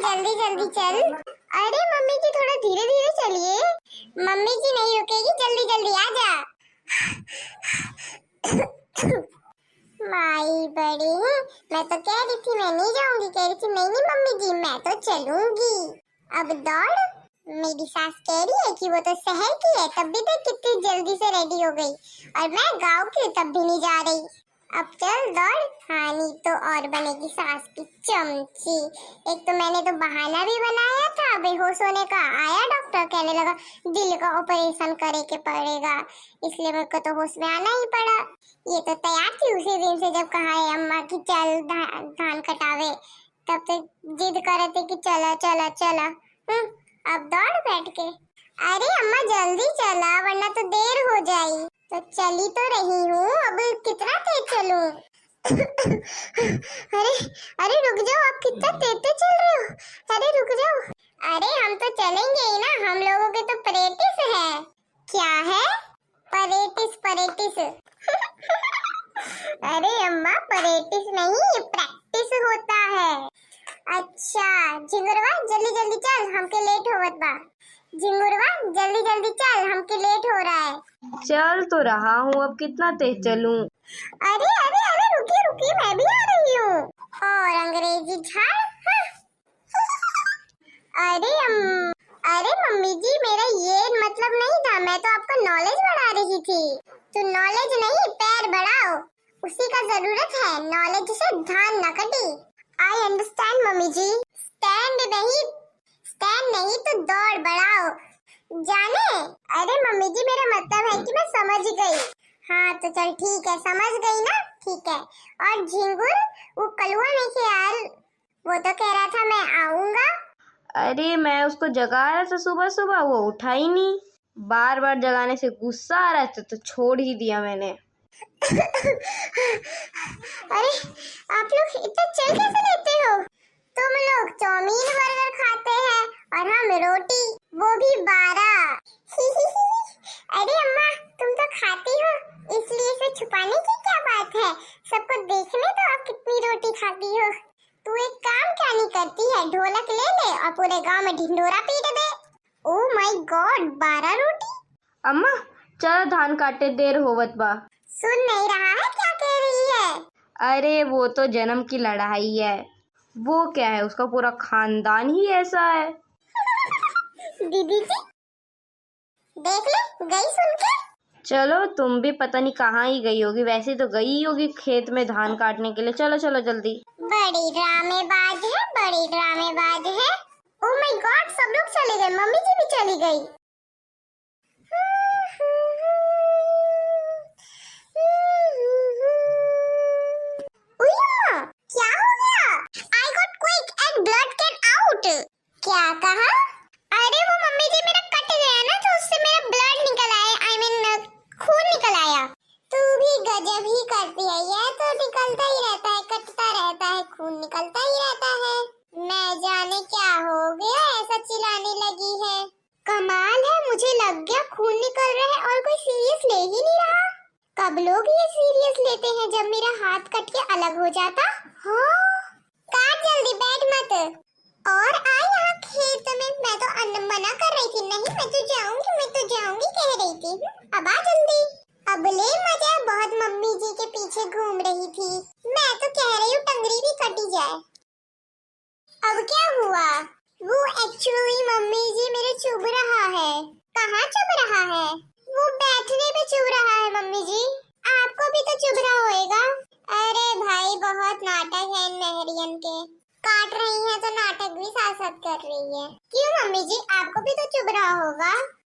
जल्दी जल्दी चल। अरे मम्मी जी थोड़ा धीरे धीरे चलिए, मम्मी जी नहीं रुकेगी, जल्दी जल्दी आ जा। माई बड़ी, मैं तो कह रही थी मैं नहीं जाऊंगी, कह रही थी नहीं नहीं मम्मी जी मैं तो चलूंगी। अब दौड़, मेरी सास कह रही है कि वो तो शहर की है, तब भी देख कितनी जल्दी से रेडी हो गई, और मैं गांव की तब भी नहीं जा रही। अब चल दौड़, हाँ नहीं तो और बनेगी सास की चमची। एक तो मैंने तो बहाना भी बनाया था बेहोश होने का, आया डॉक्टर कहने लगा दिल का ऑपरेशन करे के पड़ेगा, इसलिए मेरे को तो होश में आना ही पड़ा। ये तो तैयार थी उसी दिन से जब कहा है अम्मा की चल धान कटावे, तब से जिद कर रहे थे कि चला चला चला। अब दौड़ बैठ के। अरे अम्मा जल्दी चला वरना तो देर हो जाएगी। तो चली तो रही हूँ, अब कितना तेज चलूं? अरे अरे रुक जाओ, आप कितना तेज चल रहे हो, अरे रुक जाओ। अरे हम तो चलेंगे ही ना, हम लोगों के तो परेटिस है। क्या है? परेटिस परेटिस। अरे अम्मा परेटिस नहीं, ये प्रैक्टिस होता है। अच्छा झिंगुरवा जल्दी जल्दी चल, हमके लेट होवत बा। झिंगुरवा जल्दी जल्दी चल, हमके लेट हो रहा है। चल तो रहा हूँ, अब कितना तेज चलूं? अरे अरे अरे रुकिए रुकिए, मैं भी आ रही हूँ। और अंग्रेजी झाड़। अरे मम्मी जी मेरा ये मतलब नहीं था, मैं तो आपका नॉलेज बढ़ा रही थी। तो नॉलेज नहीं पैर बढ़ाओ, उसी का जरूरत है, नॉलेज से धान न कटी। I understand mummy ji. Stand नहीं तो दौड़ बढ़ाओ, जाने। अरे मम्मी जी मेरा मतलब है कि मैं समझ गई। हाँ तो चल ठीक है, समझ गई ना, ठीक है। और झिंगुर वो कलुआ में से यार, वो तो कह रहा था मैं आऊंगा। अरे मैं उसको जगा रहा था सुबह सुबह, वो उठा ही नहीं, बार बार जगाने से गुस्सा आ रहा था तो छोड़ ही दिया मैंने। अरे आप लोग इतना चल कैसे लेते हो? तुम लोग चाउमीन बर्गर खाते हैं और हम रोटी, वो भी 12। अरे अम्मा तुम तो खाती हो, इसलिए इसे छुपाने की क्या बात है, सबको देखने तो आप कितनी रोटी खाती हो। तू एक काम क्या नहीं करती है, ढोलक ले ले और पूरे गांव में ढिंढोरा पीट दे। ओह माय गॉड 12 रोटी। अम्मा चलो धान काटे, देर होवत बा। सुन नहीं रहा है क्या कह रही है? अरे वो तो जन्म की लड़ाई है, वो क्या है, उसका पूरा खानदान ही ऐसा है। दीदी जी देख ले गई सुन के। चलो तुम भी पता नहीं कहाँ ही गई होगी, वैसे तो गई होगी खेत में धान काटने के लिए। चलो चलो जल्दी। बड़ी ड्रामेबाज है, बड़ी ड्रामेबाज है। ओह माय गॉड सब लोग चले गए, मम्मी जी भी चली गई। उई अम्मा क्या हो गया? I got quick and blood can out. क्या कहा? अरे वो मम्मी जी मेरा कट गया ना, तो उससे मेरा ब्लड निकल आया, आई मीन खून निकल आया। तू भी गजब ही करती है, यह तो निकलता ही रहता है, कटता रहता है, खून निकलता ही रहता है। मैं जाने क्या हो गया ऐसा चिल्लाने लगी है। कमाल है, मुझे लग गया खून निकल रहा है और कोई सीरियस ले ही नहीं रहा। कब लोग ये सीरियस लेते हैं, जब मेरा हाथ कट के अलग हो जाता। हाँ काट जल्दी, बैठ मत। और आ यहाँ खेत में, मैं तो मना कर रही थी, नहीं मैं तो जाऊंगी कह रही थी। अब आ जल्दी। अब ले मजा, बहुत मम्मी जी के पीछे घूम रही थी, मैं तो कह रही हूँ टंगरी भी कटी जाए। अब क्या हुआ? वो एक्चुअली मम्मी जी मेरे चुभ रहा है। कहाँ चुभ रहा है? वो बैठने पे चुभ रहा है मम्मी जी। आपको भी तो चुभ रहा होएगा। अरे भाई बहुत नाटक है इन मेहरियन के, काट रही है तो नाटक भी साथ साथ कर रही है। क्यों मम्मी जी आपको भी तो चुभ रहा होगा?